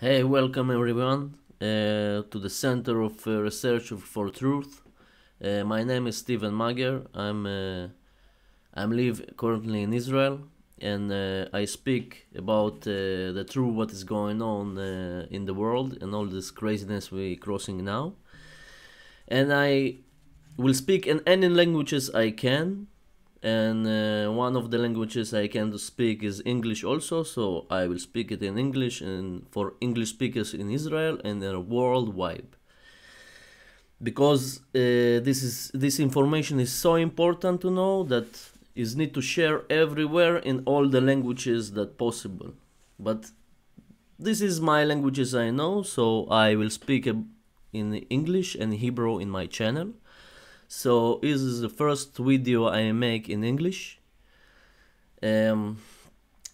Hey, welcome everyone to the Center of Research for Truth. My name is Steven Mager. I'm live currently in Israel, and I speak about the truth what is going on in the world and all this craziness we crossing now. And I will speak in any languages I can, and one of the languages I can speak is English also, so I will speak it in English and for English speakers in Israel and worldwide. Because this information is so important to know that is need to share everywhere in all the languages that possible. But this is my languages I know, so I will speak in English and Hebrew in my channel. So this is the first video I make in English. I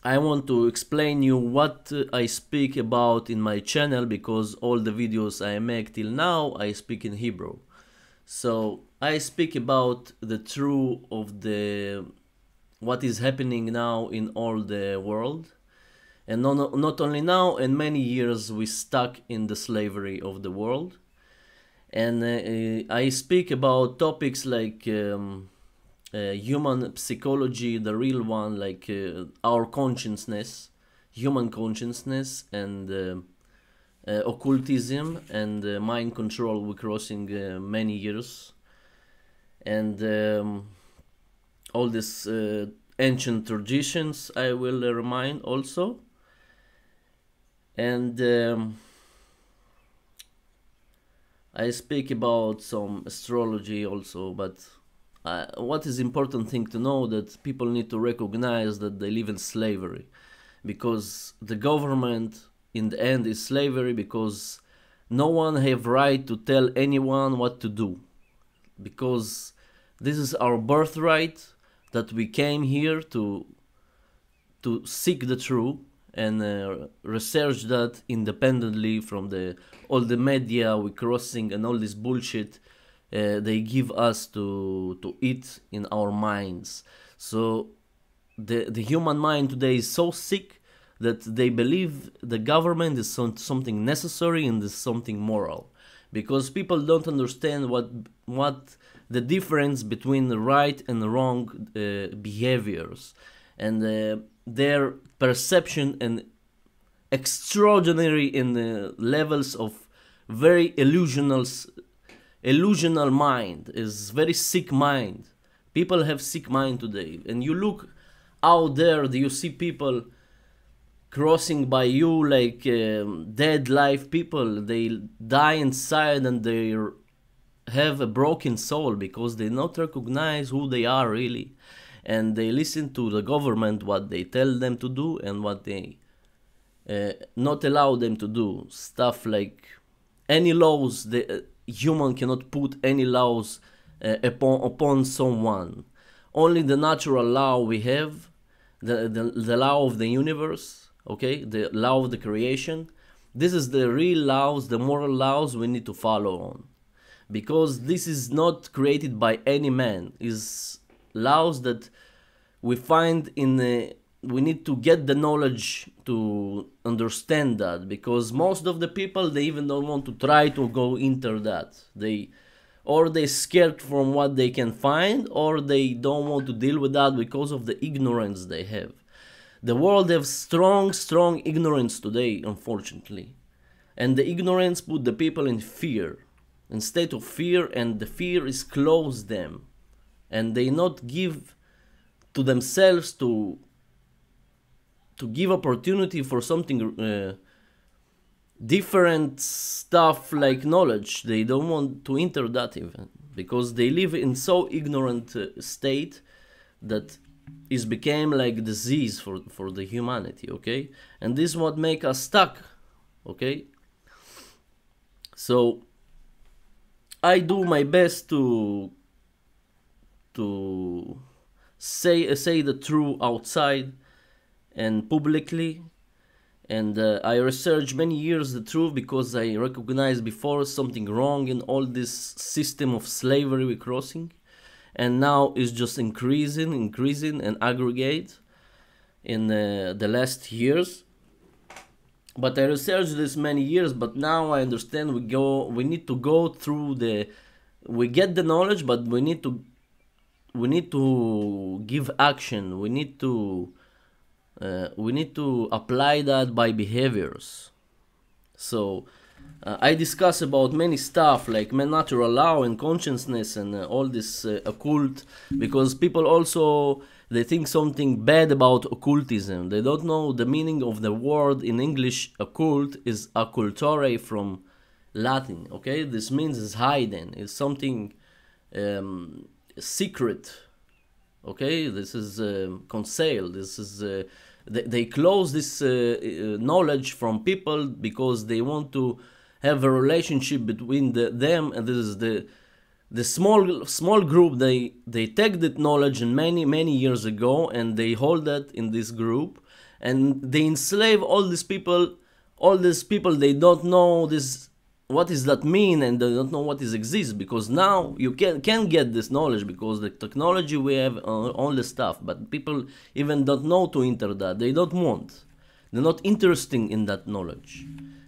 want to explain you what I speak about in my channel, because all the videos I make till now I speak in Hebrew. So I speak about the truth of what is happening now in all the world, and not only now, and many years we stuck in the slavery of the world. And I speak about topics like human psychology, the real one, like our consciousness, human consciousness, and occultism and mind control. We're crossing many years, and all these ancient traditions I will remind also. And I speak about some astrology also, but what is important thing to know that people need to recognize that they live in slavery, because the government in the end is slavery, because no one have right to tell anyone what to do, because this is our birthright, that we came here to seek the truth and research that independently from all the media we crossing and all this bullshit they give us to eat in our minds. So the human mind today is so sick that they believe the government is something necessary and is something moral, because people don't understand what the difference between the right and the wrong behaviors, and their perception and extraordinary in the levels of very illusional mind is very sick mind. People have sick mind today, and you look out there, you see people crossing by you like dead live people. They die inside and they have a broken soul, because they not recognize who they are really, and they listen to the government, what they tell them to do and what they not allow them to do. Stuff like any laws, the human cannot put any laws upon someone. Only the natural law we have, the law of the universe, okay, the law of the creation. This is the real laws, the moral laws we need to follow on, because this is not created by any man. Is laws that we find in we need to get the knowledge to understand that, because most of the people, they even don't want to try to go into that. They're scared from what they can find, or they don't want to deal with that because of the ignorance they have. The world has strong ignorance today, unfortunately, and the ignorance put the people in fear, in state of fear, and the fear is close them, and they not give to themselves to give opportunity for something different stuff like knowledge. They don't want to enter that even, because they live in so ignorant state that is became like disease for the humanity, okay? And this is what make us stuck, okay? So I do my best to say the truth outside and publicly, and I researched many years the truth, because I recognized before something wrong in all this system of slavery we're crossing, and now it's just increasing and aggregate in the last years. But I researched this many years, but now I understand we need to go through we get the knowledge, but we need to give action. We need to apply that by behaviors. So I discuss about many stuff like natural law and consciousness and all this occult, because people also they think something bad about occultism. They don't know the meaning of the word in English. Occult is occultare from Latin. Okay, this means is hidden. It's something secret. Okay, this is concealed. This is they close this knowledge from people because they want to have a relationship between them, and this is the small group. They take that knowledge and many years ago, and they hold that in this group, and they enslave all these people. All these people, they don't know this, what does that mean, and they don't know what is exists, because now you can get this knowledge because the technology we have all the stuff, but people even don't know to enter that. They don't want. They're not interested in that knowledge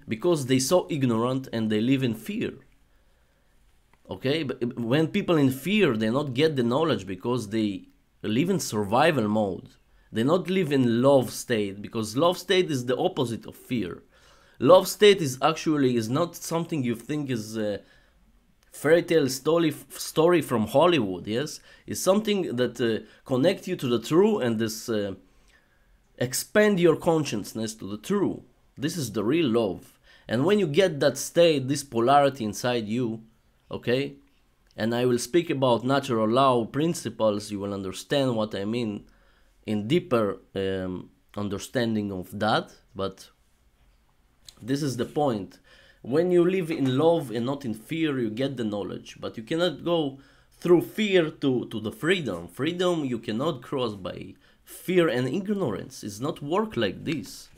because they're so ignorant and they live in fear. Okay, but when people in fear, they not get the knowledge because they live in survival mode. They not live in love state, because love state is the opposite of fear. Love state is not something you think is a fairy tale story from Hollywood. Yes, it's something that connect you to the true, and this expand your consciousness to the true. This is the real love. And when you get that state, this polarity inside you, okay, and I will speak about natural law principles, you will understand what I mean in deeper understanding of that. But this is the point. When you live in love and not in fear, you get the knowledge. But you cannot go through fear to the freedom. Freedom you cannot cross by fear and ignorance. It's not work like this.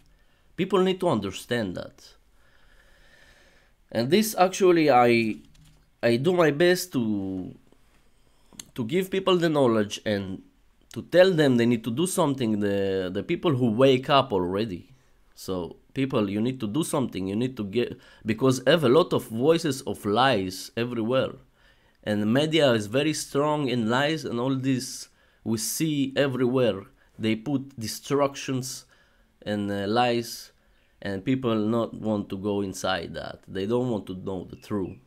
People need to understand that. And this actually I do my best to give people the knowledge and to tell them they need to do something. The people who wake up already. So people, you need to do something. You need to get, because I have a lot of voices of lies everywhere, and the media is very strong in lies, and all this we see everywhere. They put destructions and lies, and people not want to go inside that. They don't want to know the truth,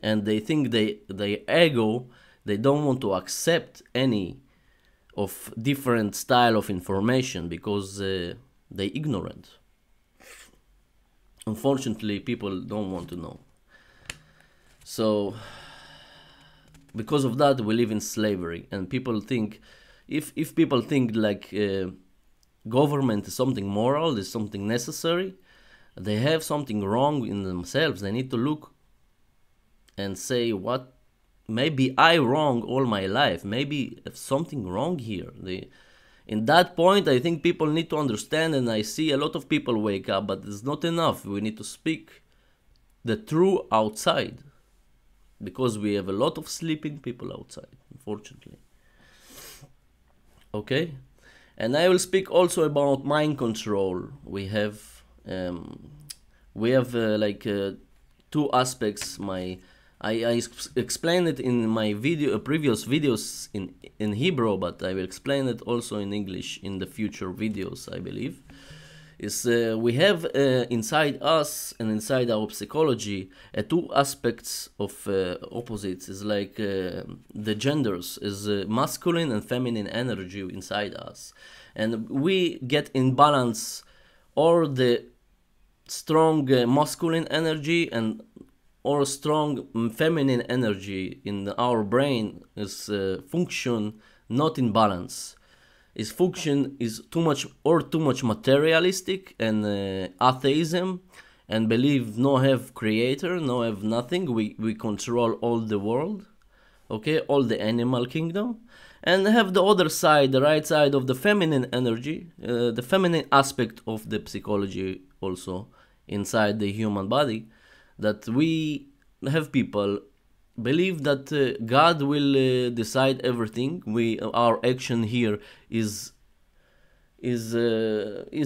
and they think they ego. They don't want to accept any of different style of information because they ignorant. Unfortunately, people don't want to know. So because of that, we live in slavery, and people think, if people think like government is something moral, is something necessary, they have something wrong in themselves. They need to look and say, what, maybe I wrong all my life, maybe something wrong here. In that point, I think people need to understand, and I see a lot of people wake up, but it's not enough. We need to speak the truth outside, because we have a lot of sleeping people outside, unfortunately. Okay? And I will speak also about mind control. We have two aspects. I explained it in my previous videos in Hebrew, but I will explain it also in English in the future videos, I believe. We have inside us and inside our psychology two aspects of opposites. It's like the genders is masculine and feminine energy inside us, and we get in balance or the strong masculine energy and or strong feminine energy in our brain is function not in balance. Its function is too much materialistic and atheism, and believe no have creator, no have nothing. We control all the world, okay, all the animal kingdom, and have the other side, the right side of the feminine energy, the feminine aspect of the psychology also inside the human body, that we have people believe that God will decide everything. Our action here is is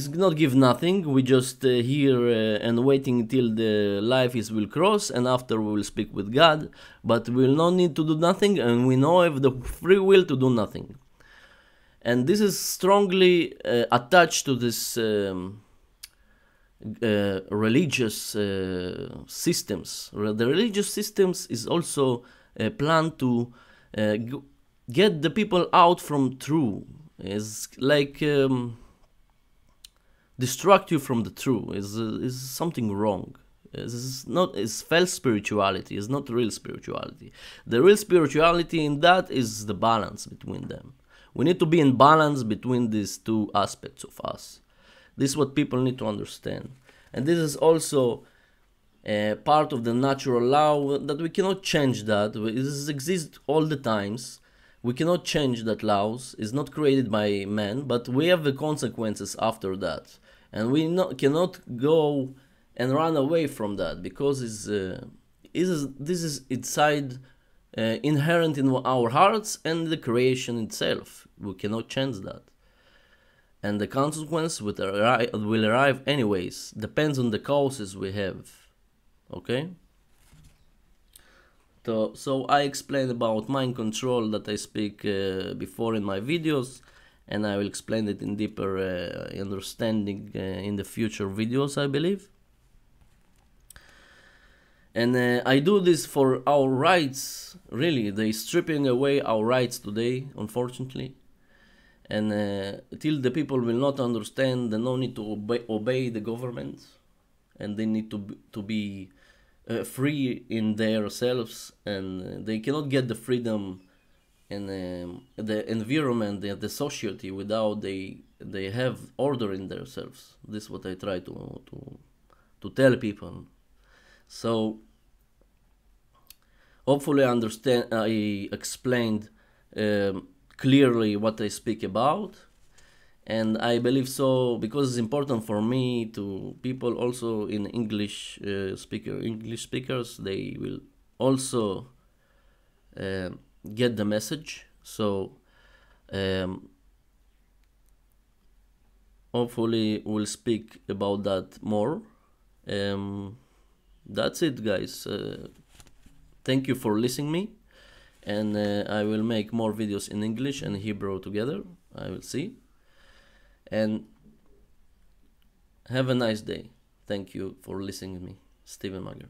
not give nothing. We just here and waiting till the life is will cross, and after we will speak with God. But we will not need to do nothing, and we know have the free will to do nothing. And this is strongly attached to this religious systems. The religious systems is also planned to get the people out from truth. Is like distract you from the truth. Is something wrong. Is false spirituality. Is not real spirituality. The real spirituality in that is the balance between them. We need to be in balance between these two aspects of us. This is what people need to understand. And this is also part of the natural law that we cannot change that. It exists all the times. We cannot change that laws. It's not created by man, but we have the consequences after that. And we cannot go and run away from that because this is inside inherent in our hearts and the creation itself. We cannot change that. And the consequence will arrive anyways. Depends on the causes we have. Okay? So I explained about mind control that I speak before in my videos, and I will explain it in deeper understanding in the future videos, I believe. And I do this for our rights, really. They stripping away our rights today, unfortunately. And till the people will not understand, they no need to obey the government, and they need to be free in themselves, and they cannot get the freedom in the environment, the society, without they have order in themselves. This is what I try to tell people. So hopefully I explained clearly what I speak about, and I believe so because it's important for me to people also in English speakers. They will also get the message. So hopefully we'll speak about that more. That's it, guys. Thank you for listening me, and I will make more videos in English and Hebrew together. I will see. And have a nice day. Thank you for listening to me, Steven Mager.